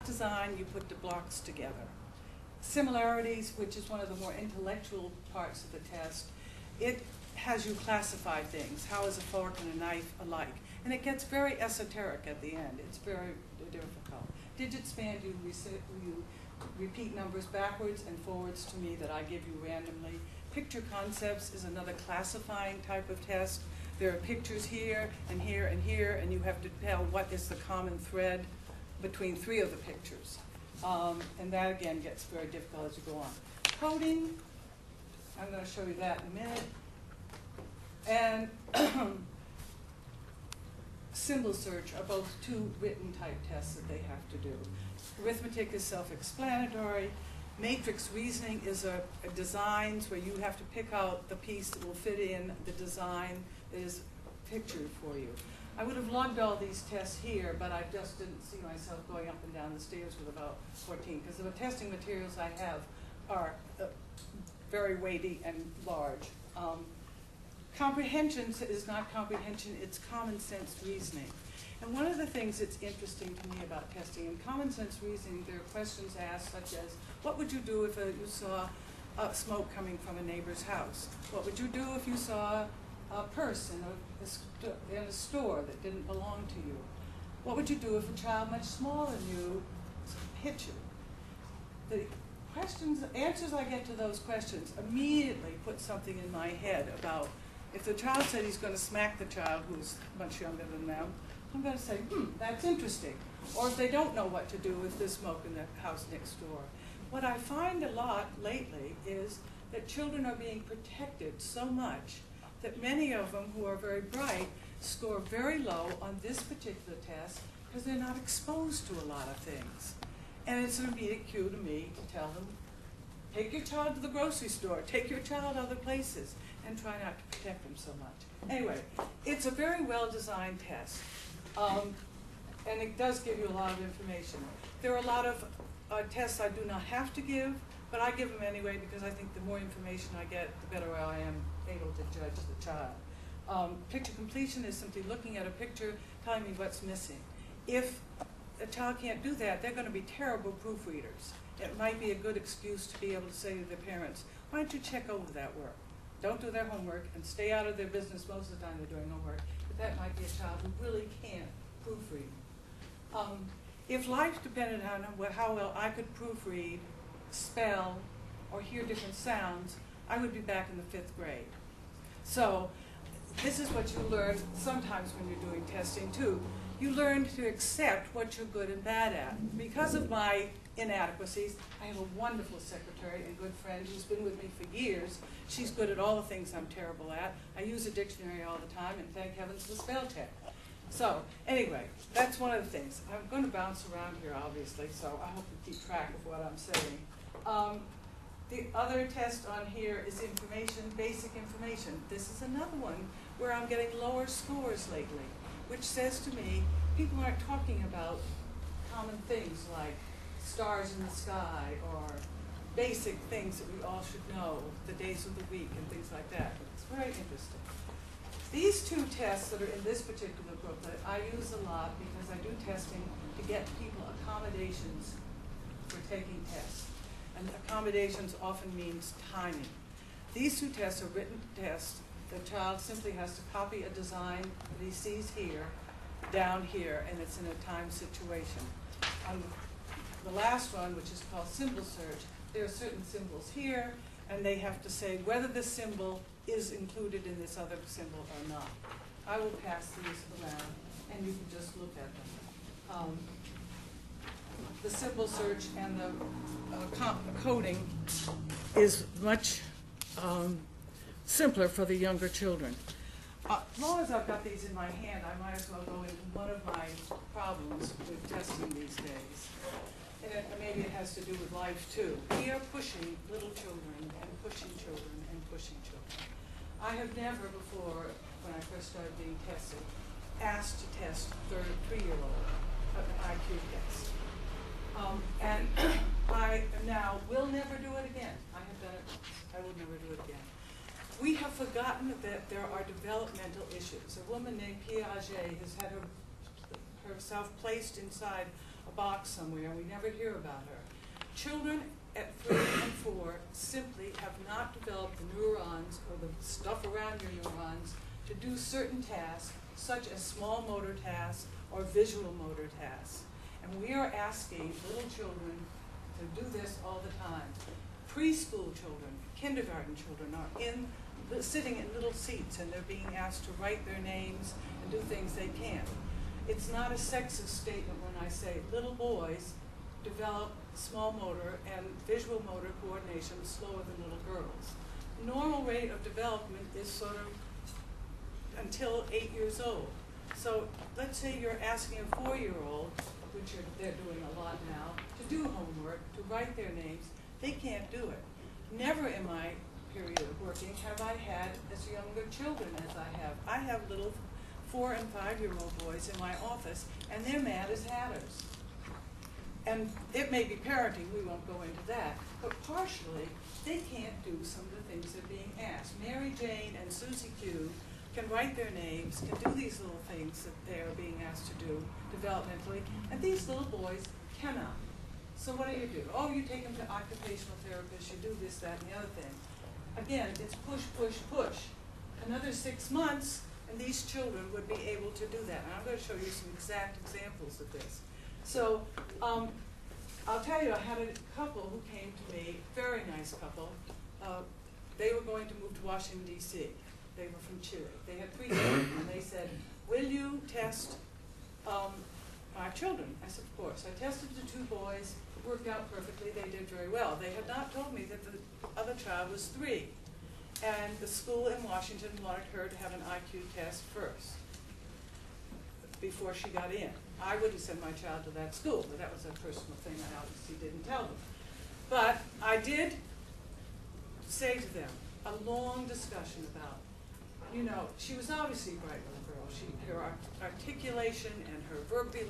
design, you put the blocks together. Similarities, which is one of the more intellectual parts of the test, it has you classify things. How is a fork and a knife alike? And it gets very esoteric at the end. It's very difficult. Digit span, you repeat numbers backwards and forwards to me that I give you randomly. Picture concepts is another classifying type of test. There are pictures here and here and here, and you have to tell what is the common thread between three of the pictures. And that, again, gets very difficult as you go on. Coding, I'm going to show you that in a minute. And symbol search are both two written type tests that they have to do. Arithmetic is self-explanatory. Matrix reasoning is a designs where you have to pick out the piece that will fit in the design that is pictured for you. I would have logged all these tests here, but I just didn't see myself going up and down the stairs with about 14, because the testing materials I have are very weighty and large. Comprehension is not comprehension, it's common sense reasoning. And one of the things that's interesting to me about testing, in common sense reasoning, there are questions asked such as, what would you do if you saw smoke coming from a neighbor's house? What would you do if you saw a purse in a store that didn't belong to you? What would you do if a child much smaller than you hit you? The answers I get to those questions immediately put something in my head about, if the child said he's going to smack the child who's much younger than them, I'm going to say, that's interesting. Or if they don't know what to do if there's smoke in the house next door. What I find a lot lately is that children are being protected so much that many of them who are very bright score very low on this particular test because they're not exposed to a lot of things. And it's an immediate cue to me to tell them, take your child to the grocery store, take your child other places, and try not to protect them so much. Anyway, it's a very well-designed test. And it does give you a lot of information. There are a lot of tests I do not have to give, but I give them anyway because I think the more information I get, the better I am able to judge the child. Picture completion is simply looking at a picture, telling me what's missing. If a child can't do that, they're going to be terrible proofreaders. It might be a good excuse to be able to say to their parents, why don't you check over that work? Don't do their homework and stay out of their business most of the time they're doing homework. But that might be a child who really can't proofread. If life depended on how well I could proofread, spell, or hear different sounds, I would be back in the 5th grade. So this is what you learn sometimes when you're doing testing too. You learn to accept what you're good and bad at. Because of my inadequacies, I have a wonderful secretary and good friend who's been with me for years. She's good at all the things I'm terrible at. I use a dictionary all the time, and thank heavens for spell check. So anyway, that's one of the things. I'm going to bounce around here, obviously, so I hope you keep track of what I'm saying. The other test on here is information, basic information. This is another one where I'm getting lower scores lately, which says to me, people aren't talking about common things like stars in the sky or basic things that we all should know, the days of the week and things like that. It's very interesting. These two tests that are in this particular booklet I use a lot because I do testing to get people accommodations for taking tests. And accommodations often means timing. These two tests are written tests. The child simply has to copy a design that he sees here, down here, and it's in a time situation. On the last one, which is called symbol search, there are certain symbols here, and they have to say whether the symbol is included in this other symbol or not. I will pass these around, and you can just look at them. The symbol search and the coding is much simpler for the younger children. As long as I've got these in my hand, I might as well go into one of my problems with testing these days. And maybe it has to do with life too. We are pushing little children and pushing children and pushing children. I have never before, when I first started being tested, asked to test 3-year-old IQ test. And I now will never do it again. I have done it once. I will never do it again. We have forgotten that there are developmental issues. A woman named Piaget has had herself placed inside a box somewhere and we never hear about her. Children at 3 and 4 simply have not developed the neurons or the stuff around your neurons to do certain tasks, such as small motor tasks or visual motor tasks. And we are asking little children to do this all the time. Preschool children, kindergarten children are sitting in little seats and they're being asked to write their names and do things they can't. It's not a sexist statement when I say little boys develop small motor and visual motor coordination slower than little girls. Normal rate of development is sort of until 8 years old. So let's say you're asking a 4-year-old, which they're doing a lot now, to do homework, to write their names. They can't do it. Never in my period of working have I had as younger children as I have. I have little 4- and 5-year-old boys in my office, and they're mad as hatters. And it may be parenting, we won't go into that, but partially, they can't do some of the things they're being asked. Mary Jane and Susie Q can write their names, can do these little things that they're being asked to do developmentally, and these little boys cannot. So what do? Oh, you take them to occupational therapists, you do this, that, and the other thing. Again, it's push, push, push. Another 6 months, and these children would be able to do that. And I'm going to show you some exact examples of this. So I'll tell you, I had a couple who came to me, very nice couple. They were going to move to Washington, D.C. They were from Chile. They had 3 children, and they said, will you test our children? I said, of course. I tested the 2 boys. It worked out perfectly. They did very well. They had not told me that the other child was 3. And the school in Washington wanted her to have an IQ test first before she got in. I wouldn't send my child to that school, but that was a personal thing I obviously didn't tell them. But I did say to them, a long discussion about, you know, she was obviously a bright little girl. Her articulation and her verbal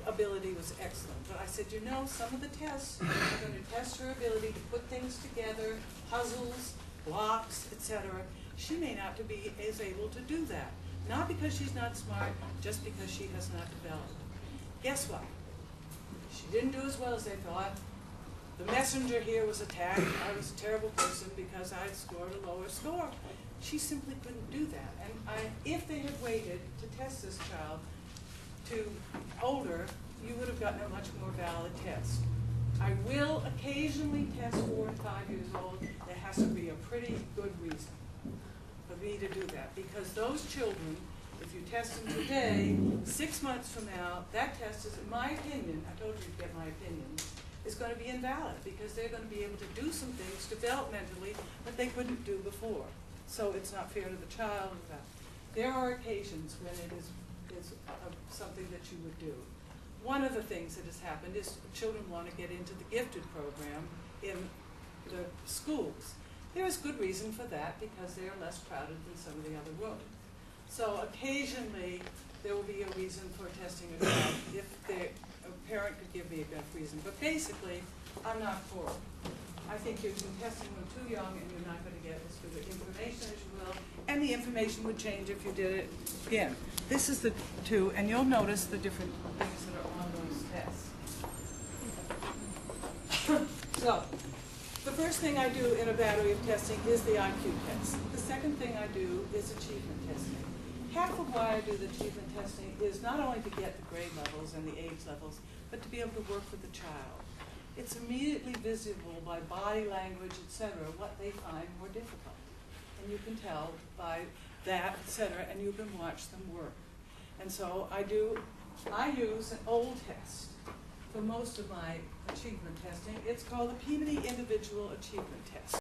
ability was excellent. But I said, you know, some of the tests are going to test her ability to put things together, puzzles, blocks, etc. She may not be as able to do that. Not because she's not smart, just because she has not developed. Guess what? She didn't do as well as they thought. The messenger here was attacked. I was a terrible person because I scored a lower score. She simply couldn't do that. And if they had waited to test this child to older, you would have gotten a much more valid test. I will occasionally test 4 and 5 years old. There has to be a pretty good reason for me to do that, because those children, if you test them today, 6 months from now, that test is, in my opinion, I told you to get my opinion, is going to be invalid, because they're going to be able to do some things developmentally that they couldn't do before. So it's not fair to the child. There are occasions when it is something that you would do. One of the things that has happened is children want to get into the gifted program in the schools. There is good reason for that, because they are less crowded than some of the other rooms. So occasionally there will be a reason for testing a child if a parent could give me a good reason. But basically, I'm not for it. I think you've been testing them too young, and you're not going to get as good information as you will. And the information would change if you did it again. This is the 2, and you'll notice the different things that are on those tests. So, the first thing I do in a battery of testing is the IQ test. The second thing I do is achievement testing. Half of why I do the achievement testing is not only to get the grade levels and the age levels, but to be able to work with the child. It's immediately visible by body language, etc., what they find more difficult. And you can tell by that, etc., and you can watch them work. And so I use an old test for most of my achievement testing. It's called the Peabody Individual Achievement Test.